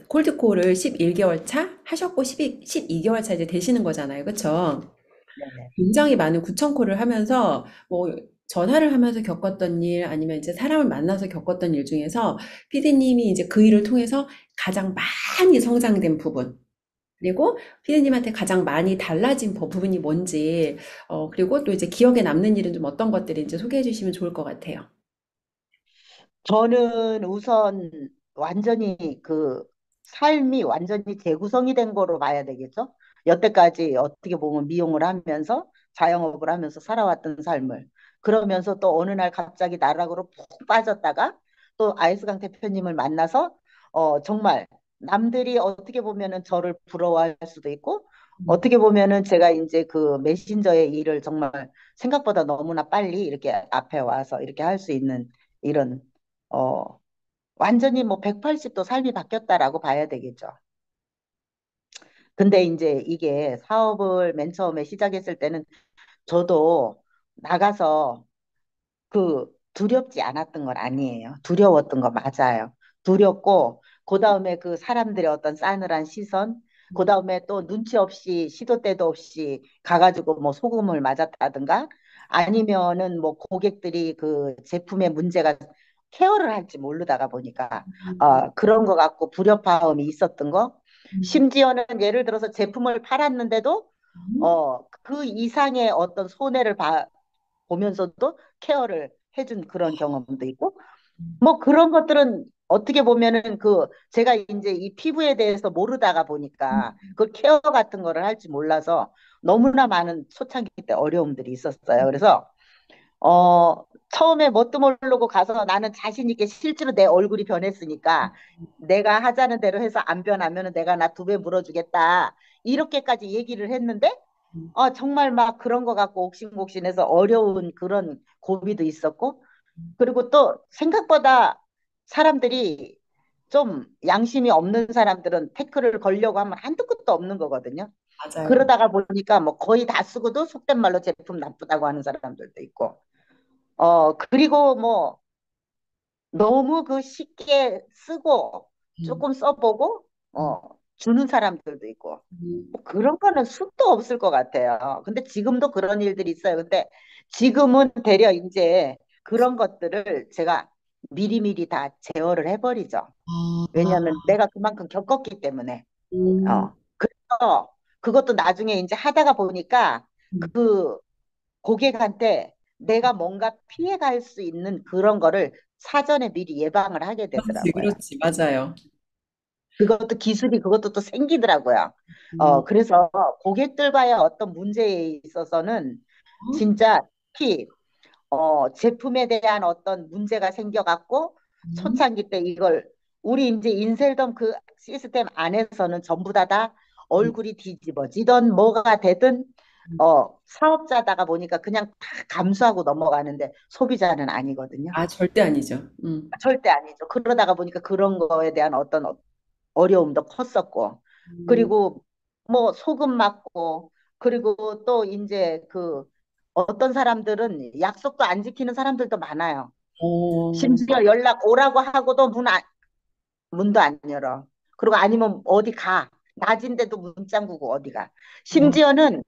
콜드콜을 11개월 차 하셨고 12개월 차 이제 되시는 거잖아요. 그쵸? 네네. 굉장히 많은 구청콜을 하면서 뭐 전화를 하면서 겪었던 일 아니면 이제 사람을 만나서 겪었던 일 중에서 피디님이 이제 그 일을 통해서 가장 많이 성장된 부분 그리고 피디님한테 가장 많이 달라진 부분이 뭔지 그리고 또 이제 기억에 남는 일은 좀 어떤 것들인지 소개해 주시면 좋을 것 같아요. 저는 우선 완전히 그 삶이 완전히 재구성이 된 거로 봐야 되겠죠. 여태까지 어떻게 보면 미용을 하면서 자영업을 하면서 살아왔던 삶을 그러면서 또 어느 날 갑자기 나락으로 푹 빠졌다가 또 아이스강 대표님을 만나서 정말 남들이 어떻게 보면은 저를 부러워할 수도 있고 음, 어떻게 보면은 제가 이제 그 메신저의 일을 정말 생각보다 너무나 빨리 이렇게 앞에 와서 이렇게 할 수 있는 이런 어, 완전히 뭐 180도 삶이 바뀌었다라고 봐야 되겠죠. 근데 이제 이게 사업을 맨 처음에 시작했을 때는 저도 나가서 그 두렵지 않았던 건 아니에요. 두려웠던 거 맞아요. 두렵고 그다음에 그 사람들의 어떤 싸늘한 시선, 그다음에 또 눈치 없이 시도 때도 없이 가가지고 뭐 소금을 맞았다든가 아니면은 뭐 고객들이 그 제품의 문제가 케어를 할지 모르다가 보니까 그런 거 갖고 불협화음이 있었던 거 심지어는 예를 들어서 제품을 팔았는데도 그 이상의 어떤 손해를 보면서도 케어를 해준 그런 경험도 있고 뭐 그런 것들은 어떻게 보면은 그 제가 이제 이 피부에 대해서 모르다가 보니까 그 케어 같은 거를 할 줄 몰라서 너무나 많은 초창기 때 어려움들이 있었어요. 그래서 어 처음에 뭣도 모르고 가서 나는 자신 있게 실제로 내 얼굴이 변했으니까 내가 하자는 대로 해서 안 변하면은 내가 나 2배 물어주겠다 이렇게까지 얘기를 했는데 정말 막 그런 거 갖고 옥신옥신해서 어려운 그런 고비도 있었고 그리고 또 생각보다 사람들이 좀 양심이 없는 사람들은 태클을 걸려고 하면 한두 끝도 없는 거거든요. 맞아요. 그러다가 보니까 뭐 거의 다 쓰고도 속된 말로 제품 나쁘다고 하는 사람들도 있고 그리고 뭐 너무 그 쉽게 쓰고 음, 조금 써보고 음, 주는 사람들도 있고 음, 뭐 그런 거는 수도 없을 것 같아요. 근데 지금도 그런 일들이 있어요. 근데 지금은 되려 이제 그런 것들을 제가 미리미리 다 제어를 해버리죠. 아, 왜냐하면 내가 그만큼 겪었기 때문에. 음, 그래서 그것도 나중에 이제 하다가 보니까 음. 그 고객한테 내가 뭔가 피해갈 수 있는 그런 거를 사전에 미리 예방을 하게 그렇지, 되더라고요. 그렇지, 맞아요. 그것도 기술이 그것도 또 생기더라고요. 음, 그래서 고객들과의 어떤 문제에 있어서는 어? 진짜 특히 제품에 대한 어떤 문제가 생겨갖고 음, 초창기 때 이걸 우리 이제 인셀덤 그 시스템 안에서는 전부 다 음, 얼굴이 뒤집어지던 뭐가 되든 음. 사업자다가 보니까 그냥 다 감수하고 넘어가는데 소비자는 아니거든요. 아, 절대 아니죠. 절대 아니죠. 그러다가 보니까 그런 거에 대한 어떤 어려움도 컸었고 음, 그리고 뭐 소금 맞고 그리고 또 이제 그 어떤 사람들은 약속도 안 지키는 사람들도 많아요. 어, 심지어 연락 오라고 하고도 문도 안 열어. 그리고 아니면 어디 가. 낮인데도 문 잠그고 어디 가. 어, 심지어는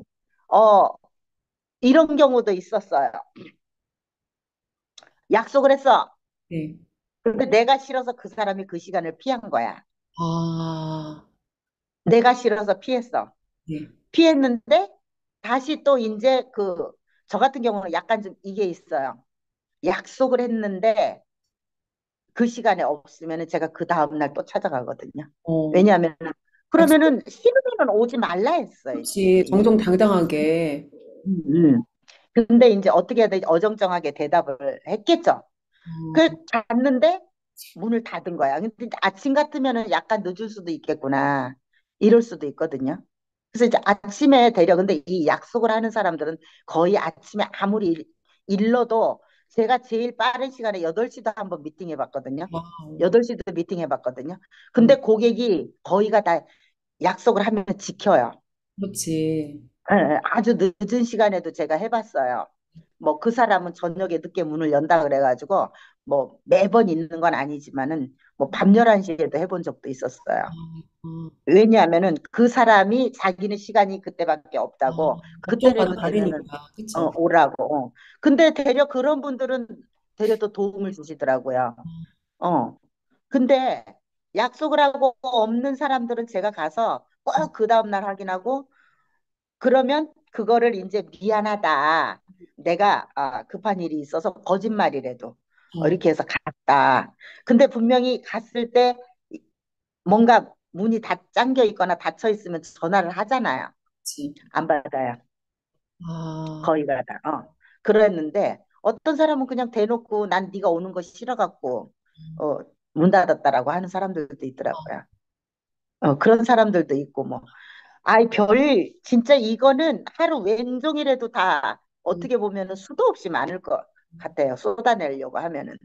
어 이런 경우도 있었어요. 약속을 했어. 네. 근데 내가 싫어서 그 사람이 그 시간을 피한 거야. 아, 내가 싫어서 피했어. 네. 피했는데 다시 또 이제 저 같은 경우는 약간 좀 이게 있어요. 약속을 했는데 그 시간에 없으면 제가 그 다음날 또 찾아가거든요. 어, 왜냐하면 약속, 그러면은 싫으면 오지 말라 그렇지, 했어야지. 정정당당하게. 음. 근데 이제 어떻게 해야 되지? 어정쩡하게 대답을 했겠죠. 어, 그 갔는데 문을 닫은 거야. 근데 이제 아침 같으면은 약간 늦을 수도 있겠구나. 이럴 수도 있거든요. 그래서 이제 아침에 되려 근데 이 약속을 하는 사람들은 거의 아침에 아무리 일러도 제가 제일 빠른 시간에 8시도 한번 미팅 해봤거든요. 와우. 8시도 미팅 해봤거든요. 음, 근데 고객이 거의가 다 약속을 하면 지켜요. 그렇지. 예, 예, 아주 늦은 시간에도 제가 해봤어요. 뭐 그 사람은 저녁에 늦게 문을 연다 그래가지고 뭐 매번 있는 건 아니지만은 뭐 밤 11시에도 해본 적도 있었어요. 어, 왜냐하면은 그 사람이 자기는 시간이 그때밖에 없다고 업종마다 그때라도 되면은 다르니까, 그쵸? 오라고. 근데 되려 그런 분들은 되려 또 도움을 주시더라고요. 어. 근데 약속을 하고 없는 사람들은 제가 가서 꼭 그 다음날 확인하고 그러면 그거를 이제 미안하다. 내가 급한 일이 있어서 거짓말이라도 어, 이렇게 해서 갔다. 근데 분명히 갔을 때 뭔가 문이 다 잠겨 있거나 닫혀 있으면 전화를 하잖아요. 그치. 안 받아요. 아, 거의 가 다. 그랬는데 어떤 사람은 그냥 대놓고 난 네가 오는 거 싫어갖고 어, 문 닫았다라고 하는 사람들도 있더라고요. 그런 사람들도 있고 뭐. 아이 진짜 이거는 하루 왼종일에도 다 음, 어떻게 보면은 수도 없이 많을 것 같아요. 쏟아내려고 하면은.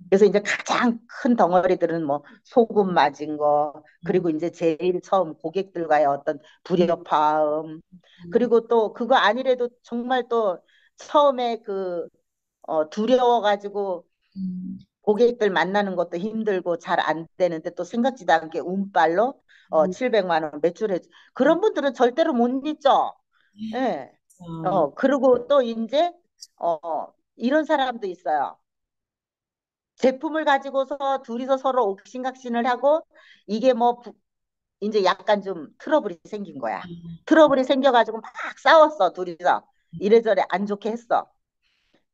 그래서 이제 가장 큰 덩어리들은 뭐 소금 맞은 거, 음, 그리고 이제 제일 처음 고객들과의 어떤 음, 불협화음, 음, 그리고 또 그거 아니래도 정말 또 처음에 두려워가지고 음, 고객들 만나는 것도 힘들고 잘 안 되는데 또 생각지도 않게 운빨로 음, 700만 원 매출해. 그런 분들은 절대로 못 잊죠. 예. 아, 그리고 또 이제 어, 이런 사람도 있어요. 제품을 가지고서 둘이서 서로 옥신각신을 하고 이게 뭐 이제 약간 좀 트러블이 생긴 거야. 트러블이 생겨가지고 막 싸웠어 둘이서 이래저래 안 좋게 했어.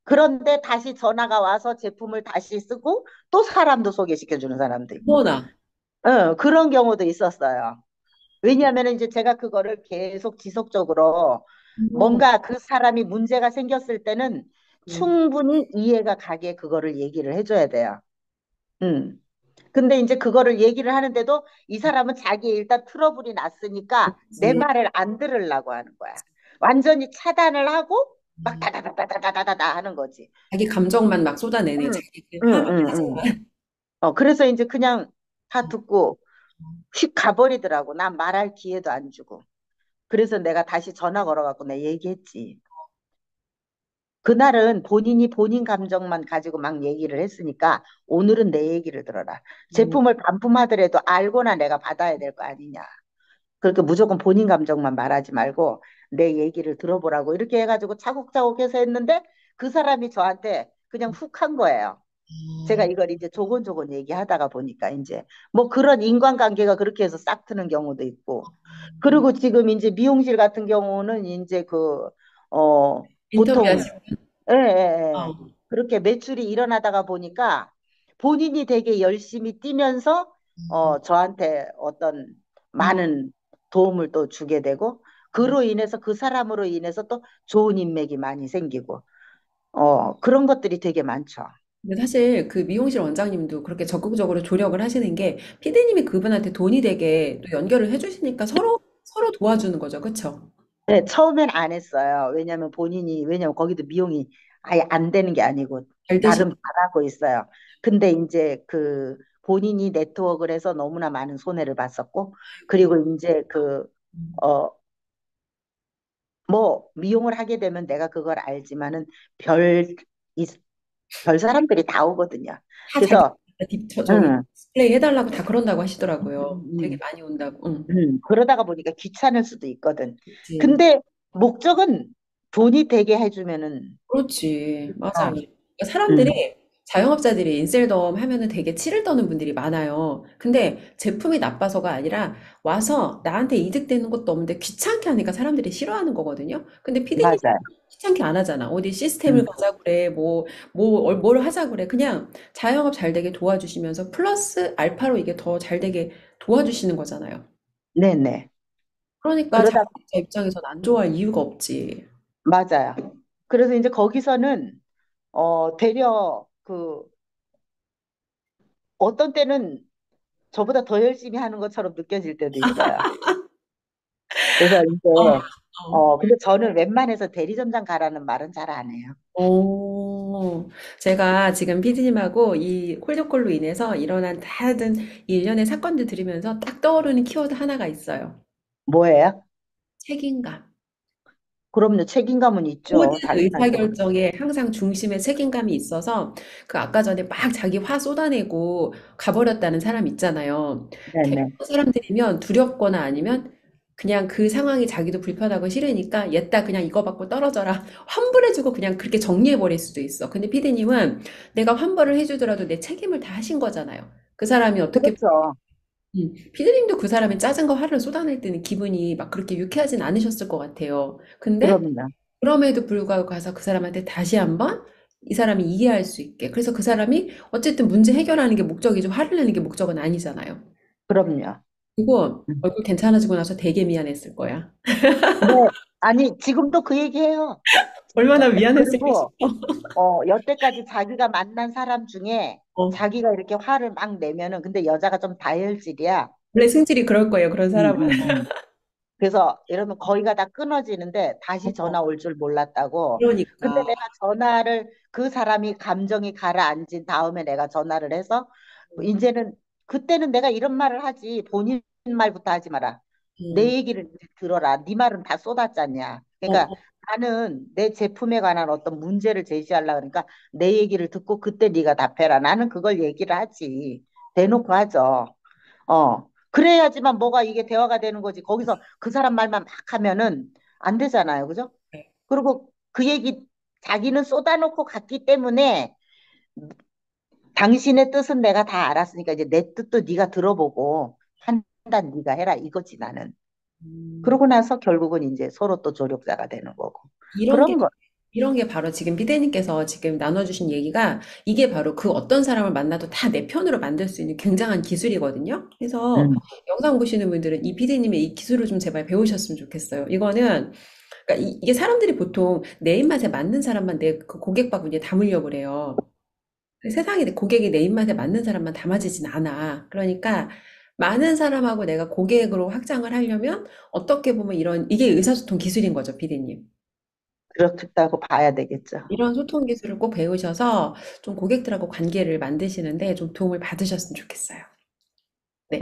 그런데 다시 전화가 와서 제품을 다시 쓰고 또 사람도 소개시켜주는 사람도 있고. 어머나. 그런 경우도 있었어요. 왜냐하면 이제 제가 그거를 계속 지속적으로 음, 뭔가 그 사람이 문제가 생겼을 때는 음, 충분히 이해가 가게 그거를 얘기를 해줘야 돼요. 음. 근데 이제 그거를 얘기를 하는데도 이 사람은 자기 일단 트러블이 났으니까 내 그치. 말을 안 들으려고 하는 거야. 완전히 차단을 하고 막 음, 다다다다다다다다 하는 거지. 자기 감정만 막 쏟아내네. 응, 자기 그 응, 화면 응, 응. 하지만. 그래서 이제 그냥 다 듣고 휙 가버리더라고. 난 말할 기회도 안 주고. 그래서 내가 다시 전화 걸어갖고 내가 얘기했지. 그날은 본인이 본인 감정만 가지고 막 얘기를 했으니까 오늘은 내 얘기를 들어라. 음, 제품을 반품하더라도 알고나 내가 받아야 될 거 아니냐. 그렇게 무조건 본인 감정만 말하지 말고 내 얘기를 들어보라고 이렇게 해가지고 차곡차곡 해서 했는데 그 사람이 저한테 그냥 훅 한 거예요. 제가 아, 이걸 이제 조곤조곤 얘기하다가 보니까 이제 뭐 그런 인간관계가 그렇게 해서 싹 트는 경우도 있고 그리고 지금 이제 미용실 같은 경우는 이제 인터뷰 보통 하시고. 예, 예, 예. 어, 그렇게 매출이 일어나다가 보니까 본인이 되게 열심히 뛰면서 저한테 어떤 음, 많은 도움을 또 주게 되고 음. 그로 인해서 그 사람으로 인해서 또 좋은 인맥이 많이 생기고 그런 것들이 되게 많죠. 근데 사실 그 미용실 원장님도 그렇게 적극적으로 조력을 하시는 게 피디님이 그분한테 돈이 되게 또 연결을 해주시니까 서로 도와주는 거죠. 그쵸? 네, 처음엔 안 했어요. 왜냐면 거기도 미용이 아예 안 되는 게 아니고, 잘 되시, 나름 잘하고 있어요. 근데 이제 본인이 네트워크를 해서 너무나 많은 손해를 봤었고, 고 그리고 이제 어, 뭐, 미용을 하게 되면 내가 그걸 알지만은 별, 이, 별 사람들이 다 오거든요. 다 자기 그래서, 저기 응, 디스플레이 해달라고 다 그런다고 하시더라고요. 되게 응, 많이 온다고. 응. 그러다가 보니까 귀찮을 수도 있거든. 그치. 근데 목적은 돈이 되게 해주면은, 그렇지. 맞아요. 어, 그러니까 응, 사람들이 자영업자들이 인셀덤 하면은 되게 치를 떠는 분들이 많아요. 근데 제품이 나빠서가 아니라 와서 나한테 이득되는 것도 없는데 귀찮게 하니까 사람들이 싫어하는 거거든요. 근데 피디님 맞아요. 귀찮게 안 하잖아. 어디 시스템을 응. 가자 그래. 뭘 하자 그래. 그냥 자영업 잘 되게 도와주시면서 플러스 알파로 이게 더 잘 되게 도와주시는 거잖아요. 네네. 그러니까 그러다, 자영업자 입장에선 안 좋아할 이유가 없지. 맞아요. 그래서 이제 거기서는, 되려 어떤 때는 저보다 더 열심히 하는 것처럼 느껴질 때도 있어요. 그래서 이제, 어, 어. 근데 저는 웬만해서 대리점장 가라는 말은 잘 안 해요. 오, 제가 지금 피디님하고 이 콜드콜로 인해서 일어난 다른 이 일련의 사건들 들으면서 딱 떠오르는 키워드 하나가 있어요. 뭐예요? 책임감. 그럼요. 책임감은 모든 있죠. 당연하죠. 의사결정에 항상 중심에 책임감이 있어서 그 아까 전에 막 자기 화 쏟아내고 가버렸다는 사람 있잖아요. 네네. 대부분 사람들이면 두렵거나 아니면 그냥 그 상황이 자기도 불편하고 싫으니까 얘따 그냥 이거 받고 떨어져라 환불해주고 그냥 그렇게 정리해버릴 수도 있어. 근데 피디님은 내가 환불을 해주더라도 내 책임을 다 하신 거잖아요. 그 사람이 어떻게 그렇죠. 피디님도 그 사람이 짜증과 화를 쏟아낼 때는 기분이 막 그렇게 유쾌하진 않으셨을 것 같아요. 근데 그럼요. 그럼에도 불구하고 가서 그 사람한테 다시 한번 이 사람이 이해할 수 있게. 그래서 그 사람이 어쨌든 문제 해결하는 게 목적이죠. 화를 내는 게 목적은 아니잖아요. 그럼요. 그리고 음. 얼굴 괜찮아지고 나서 되게 미안했을 거야. 네. 아니, 지금도 그 얘기해요. 얼마나 미안했을까 그리고, 싶어. 여태까지 자기가 만난 사람 중에 어. 자기가 이렇게 화를 막 내면은, 근데 여자가 좀 다혈질이야. 원래 승질이 그럴 거예요. 그런 음, 사람은. 음, 음. 그래서 이러면 거기가 다 끊어지는데 다시 전화 올 줄 몰랐다고. 근데 그러니까. 내가 전화를 그 사람이 감정이 가라앉은 다음에 내가 전화를 해서 이제는 그때는 내가 이런 말을 하지 본인 말부터 하지 마라. 음, 내 얘기를 이제 들어라. 네 말은 다 쏟았잖냐. 어, 그러니까 어, 나는 내 제품에 관한 어떤 문제를 제시하려고 그러니까 내 얘기를 듣고 그때 네가 답해라. 나는 그걸 얘기를 하지. 대놓고 하죠. 그래야지만 뭐가 이게 대화가 되는 거지. 거기서 그 사람 말만 막 하면은 안 되잖아요. 그죠? 네. 그리고 그 얘기 자기는 쏟아놓고 갔기 때문에 당신의 뜻은 내가 다 알았으니까 이제 내 뜻도 네가 들어보고 판단 네가 해라 이거지 나는. 음. 그러고 나서 결국은 이제 서로 또 조력자가 되는 거고. 이런 게 그런 거. 이런 게 바로 지금 피디님께서 지금 나눠주신 얘기가 이게 바로 그 어떤 사람을 만나도 다 내 편으로 만들 수 있는 굉장한 기술이거든요. 그래서 음, 영상 보시는 분들은 이 피디님의 이 기술을 좀 제발 배우셨으면 좋겠어요. 이거는 그러니까 이게 사람들이 보통 내 입맛에 맞는 사람만 내 그 고객 바구니에 담으려고 그래요. 세상에 고객이 내 입맛에 맞는 사람만 담아지진 않아. 그러니까 많은 사람하고 내가 고객으로 확장을 하려면 어떻게 보면 이런 이게 의사소통 기술인 거죠, 피디님. 그렇다고 봐야 되겠죠. 이런 소통 기술을 꼭 배우셔서 좀 고객들하고 관계를 만드시는데 좀 도움을 받으셨으면 좋겠어요. 네.